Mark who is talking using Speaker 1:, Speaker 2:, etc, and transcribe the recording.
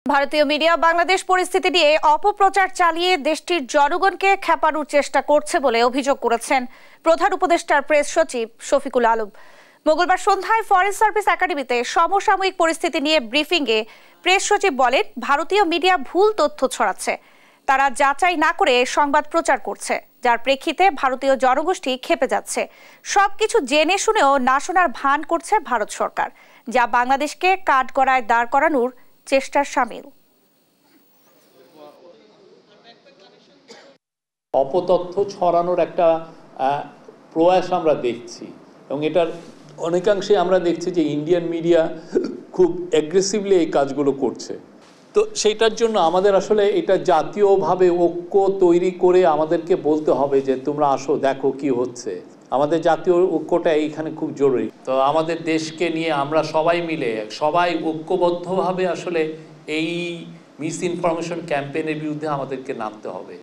Speaker 1: ভারতীয় মিডিয়া বাংলাদেশ পরিস্থিতি নিয়ে অপপ্রচার চালিয়ে দেশটির জনগণকে খেপানোর চেষ্টা করছে বলে অভিযোগ করেছেন প্রধান উপদেষ্টার প্রেস সচিব শফিকুল আলম। মঙ্গলবার সন্ধ্যায় ফরেন সার্ভিস একাডেমিতে সমসাময়িক পরিস্থিতি নিয়ে ব্রিফিংয়ে প্রেস সচিব বলেন, ভারতীয় মিডিয়া ভুল তথ্য ছড়াচ্ছে। তারা যাচাই না করে সংবাদ প্রচার করছে, যার প্রেক্ষিতে ভারতীয় জনগোষ্ঠী ক্ষেপে যাচ্ছে। সবকিছু জেনে শুনেও না শোনার ভান করছে ভারত সরকার, যা বাংলাদেশকে কাঠগড়ায় দাঁড় করানোর চেষ্টার শামিল।
Speaker 2: অপতথ্য ছড়ানোর একটা প্রয়াস আমরা দেখছি, এবং এটার অনেকাংশে আমরা দেখছি যে ইন্ডিয়ান মিডিয়া খুব অ্যাগ্রেসিভলি এই কাজগুলো করছে। তো সেইটার জন্য আমাদের আসলে এটা জাতীয়ভাবে ঐক্য তৈরি করে আমাদেরকে বলতে হবে যে তোমরা আসো, দেখো কি হচ্ছে। আমাদের জাতীয় ঐক্যটা এইখানে খুব জরুরি। তো আমাদের দেশকে নিয়ে আমরা সবাই মিলে সবাই ঐক্যবদ্ধভাবে আসলে এই মিস ইনফরমেশন ক্যাম্পেইনের বিরুদ্ধে আমাদেরকে নামতে হবে।